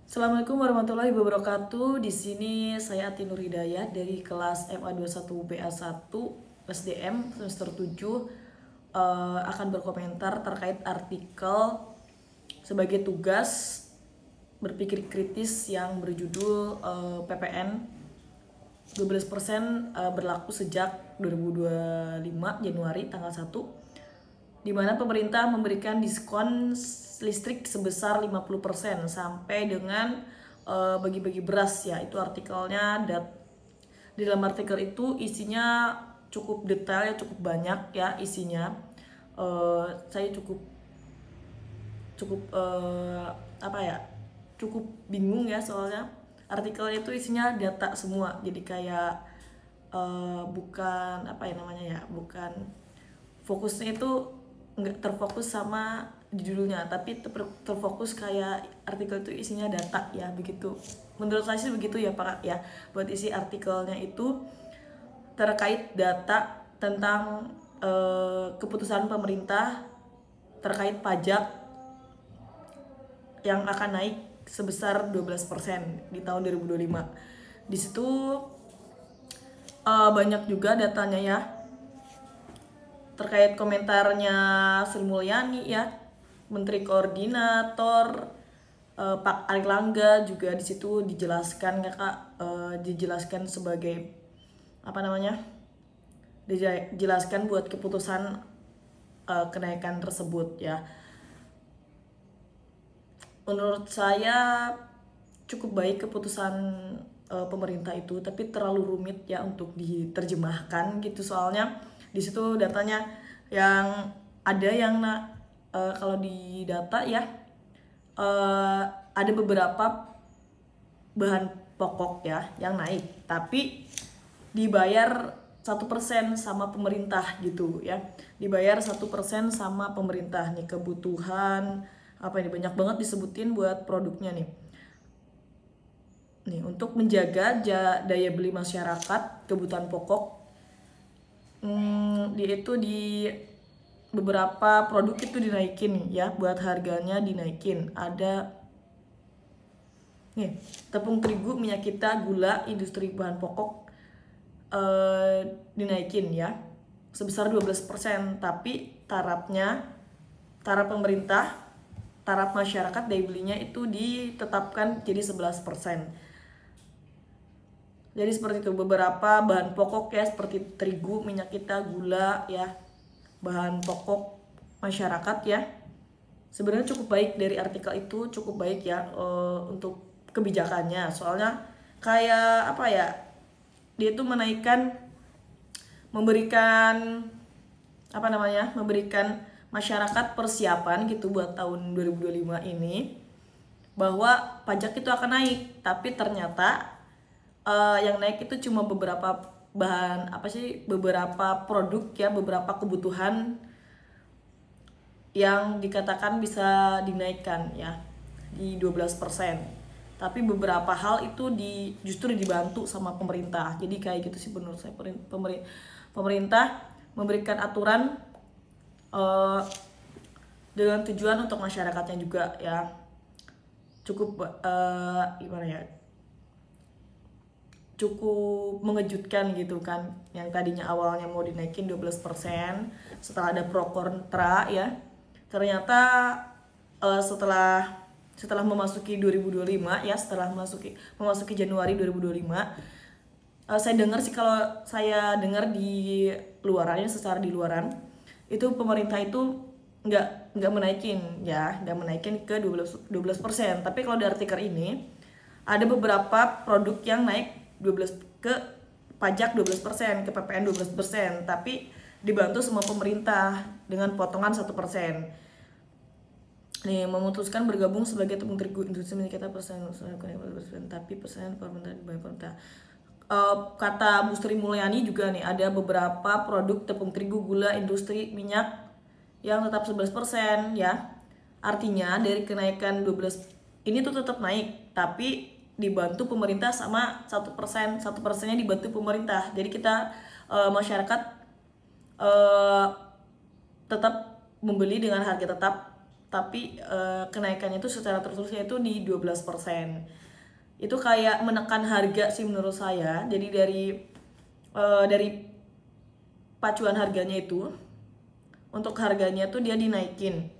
Assalamualaikum warahmatullahi wabarakatuh. Di sini saya Ati Nur Hidayah dari kelas MA21 BA1 SDM semester 7 akan berkomentar terkait artikel sebagai tugas berpikir kritis yang berjudul PPN 12% berlaku sejak 2025 Januari tanggal 1, di mana pemerintah memberikan diskon listrik sebesar 50% sampai dengan bagi-bagi beras ya. Itu artikelnya, di dalam artikel itu isinya cukup detail ya, cukup banyak ya isinya. Saya cukup cukup apa ya, cukup bingung ya, soalnya artikelnya itu isinya data semua, jadi kayak bukan apa ya namanya ya, bukan fokusnya itu nggak terfokus sama judulnya, tapi terfokus kayak artikel itu isinya data ya, begitu menurut saya sih, begitu ya Pak ya. Buat isi artikelnya itu terkait data tentang keputusan pemerintah terkait pajak yang akan naik sebesar 12% di tahun 2025. Di situ banyak juga datanya ya, terkait komentarnya Sri Mulyani ya, Menteri Koordinator Pak Airlangga juga. Di situ dijelaskan ya Kak, dijelaskan sebagai apa namanya, dijelaskan buat keputusan kenaikan tersebut ya. Menurut saya cukup baik keputusan pemerintah itu, tapi terlalu rumit ya untuk diterjemahkan gitu, soalnya di situ datanya yang ada yang kalau di data ya, ada beberapa bahan pokok ya yang naik, tapi dibayar 1% sama pemerintah gitu ya, dibayar 1% sama pemerintah nih. Kebutuhan apa ini, banyak banget disebutin buat produknya nih. Untuk menjaga daya beli masyarakat kebutuhan pokok, dia itu di beberapa produk itu dinaikin ya, buat harganya dinaikin. Ada nih, tepung terigu, minyak kita, gula, industri bahan pokok dinaikin ya sebesar 12%, tapi taraf pemerintah, taraf masyarakat daya belinya itu ditetapkan jadi 11%. Jadi seperti itu, beberapa bahan pokok ya, seperti terigu, minyak kita, gula ya, bahan pokok masyarakat ya. Sebenarnya cukup baik, dari artikel itu cukup baik ya untuk kebijakannya. Soalnya kayak apa ya, dia itu memberikan apa namanya, memberikan masyarakat persiapan gitu buat tahun 2025 ini, bahwa pajak itu akan naik, tapi ternyata yang naik itu cuma beberapa bahan, beberapa produk ya, beberapa kebutuhan yang dikatakan bisa dinaikkan ya di 12%. Tapi beberapa hal itu justru dibantu sama pemerintah. Jadi kayak gitu sih menurut saya, pemerintah memberikan aturan dengan tujuan untuk masyarakatnya juga ya. Cukup gimana ya, cukup mengejutkan gitu kan, yang tadinya awalnya mau dinaikin 12%, setelah ada pro kontra ya, ternyata setelah memasuki 2025 ya, setelah memasuki Januari 2025, saya dengar sih, kalau saya dengar di luarannya, secara di luaran itu pemerintah itu nggak menaikin ke 12%. Tapi kalau di artikel ini ada beberapa produk yang naik 12 ke pajak 12%, ke PPN 12%, tapi dibantu sama pemerintah dengan potongan 1%. Nih, memutuskan bergabung sebagai tepung terigu industri minyak kita persen, tapi persen pemerintah dibayar pemerintah. Kata Bu Sri Mulyani juga nih, ada beberapa produk tepung terigu, gula, industri minyak yang tetap 11% ya. Artinya dari kenaikan 12 ini tuh tetap naik, tapi dibantu pemerintah sama 1%nya dibantu pemerintah. Jadi kita masyarakat tetap membeli dengan harga tetap tapi kenaikannya itu secara terus-terusnya itu di 12%. Itu kayak menekan harga sih menurut saya. Jadi dari pacuan harganya itu, untuk harganya tuh dia dinaikin,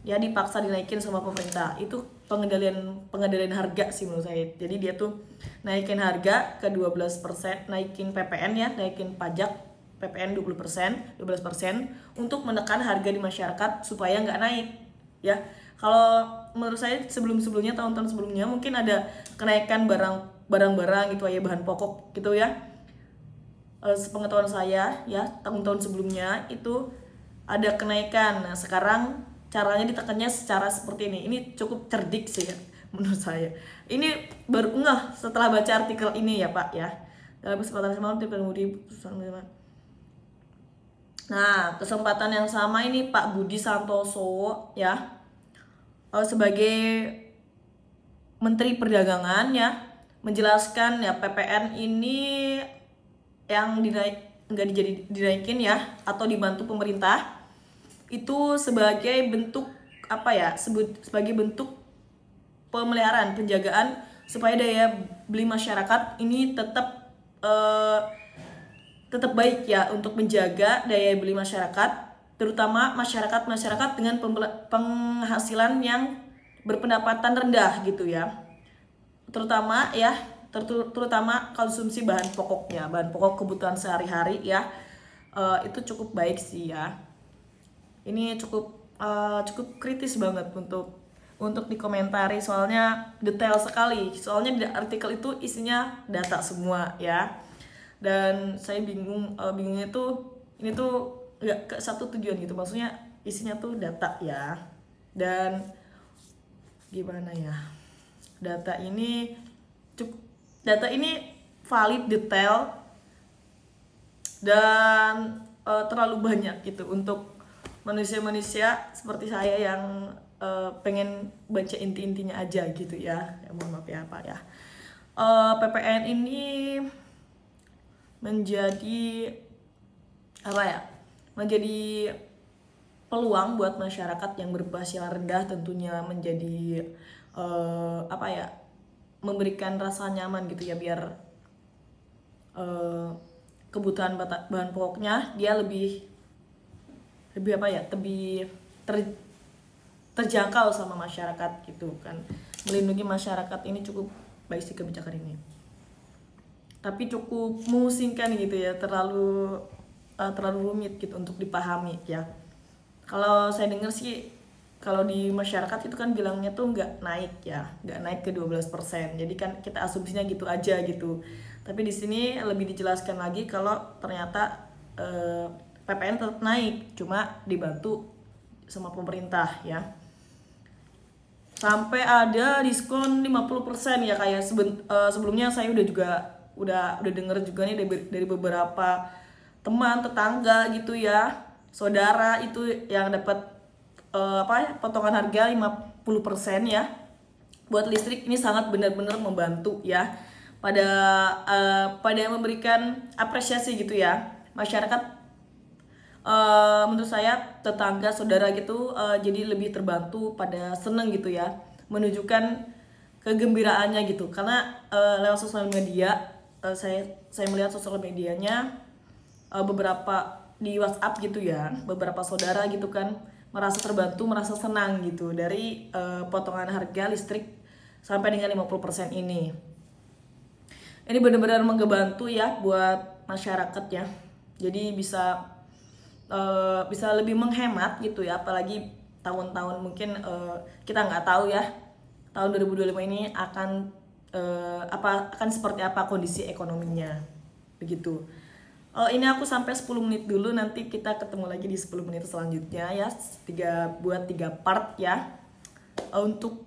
ya dipaksa dinaikin sama pemerintah. Itu pengendalian harga sih menurut saya. Jadi dia tuh naikin harga ke 12%, naikin PPN ya, naikin pajak PPN 12% untuk menekan harga di masyarakat supaya nggak naik ya. Kalau menurut saya sebelumnya tahun-tahun sebelumnya mungkin ada kenaikan barang-barang gitu ya, bahan pokok gitu ya. Sepengetahuan saya ya, tahun-tahun sebelumnya itu ada kenaikan. Nah sekarang caranya ditekannya secara seperti ini. Ini cukup cerdik sih ya, menurut saya. Ini baru ngeh setelah baca artikel ini ya Pak ya. Dalam kesempatan semalam tim pengemudi. Nah kesempatan yang sama ini Pak Budi Santoso ya, sebagai Menteri Perdagangan ya, menjelaskan ya PPN ini yang nggak dinaikin ya atau dibantu pemerintah itu sebagai bentuk apa ya, sebagai bentuk pemeliharaan, penjagaan supaya daya beli masyarakat ini tetap baik ya, untuk menjaga daya beli masyarakat, terutama masyarakat dengan penghasilan yang berpendapatan rendah gitu ya, terutama ya, terutama konsumsi bahan pokok kebutuhan sehari-hari ya. Itu cukup baik sih ya. Ini cukup kritis banget untuk dikomentari, soalnya detail sekali, soalnya di artikel itu isinya data semua ya. Dan saya bingungnya tuh ini tuh nggak ke satu tujuan gitu, maksudnya isinya tuh data ya. Dan gimana ya, data ini valid, detail, dan terlalu banyak gitu untuk manusia-manusia seperti saya yang pengen baca inti-intinya aja gitu ya. Mohon maaf ya Pak ya. PPN ini menjadi apa ya? Menjadi peluang buat masyarakat yang berpenghasilan rendah, tentunya menjadi apa ya? Memberikan rasa nyaman gitu ya, biar kebutuhan bahan pokoknya dia lebih apa ya, lebih terjangkau sama masyarakat gitu kan. Melindungi masyarakat ini cukup baik sih kebijakan ini, tapi cukup memusingkan gitu ya, terlalu rumit gitu untuk dipahami ya. Kalau saya dengar sih, kalau di masyarakat itu kan bilangnya tuh nggak naik ya, nggak naik ke 12%. Jadi kan kita asumsinya gitu aja gitu. Tapi di sini lebih dijelaskan lagi kalau ternyata PPN tetap naik, cuma dibantu sama pemerintah ya. Sampai ada diskon 50% ya, kayak sebelumnya saya udah denger juga nih dari beberapa teman, tetangga gitu ya, saudara itu yang dapat potongan harga 50% ya buat listrik. Ini sangat benar-benar membantu ya, pada memberikan apresiasi gitu ya masyarakat. Menurut saya tetangga, saudara gitu jadi lebih terbantu, pada seneng gitu ya, menunjukkan kegembiraannya gitu, karena lewat sosial media saya melihat sosial medianya beberapa di WhatsApp gitu ya, beberapa saudara gitu kan merasa terbantu, merasa senang gitu dari potongan harga listrik sampai dengan 50% ini. Ini benar-benar membantu ya buat masyarakat ya. Jadi bisa lebih menghemat gitu ya, apalagi tahun-tahun mungkin kita nggak tahu ya tahun 2025 ini akan seperti apa kondisi ekonominya begitu. Ini aku sampai 10 menit dulu, nanti kita ketemu lagi di 10 menit selanjutnya ya, 3 part ya. Untuk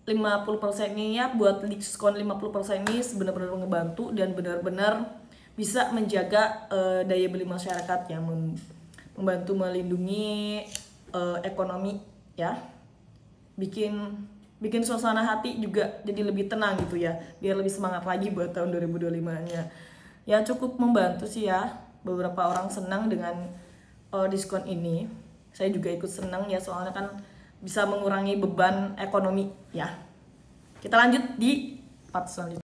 50% ini ya, buat diskon 50% ini benar-benar ngebantu dan benar-benar bisa menjaga daya beli masyarakat, yang membantu melindungi ekonomi ya, bikin suasana hati juga jadi lebih tenang gitu ya, biar lebih semangat lagi buat tahun 2025-nya. Ya cukup membantu sih ya, beberapa orang senang dengan diskon ini. saya juga ikut senang ya, soalnya kan bisa mengurangi beban ekonomi ya. Kita lanjut di part selanjutnya.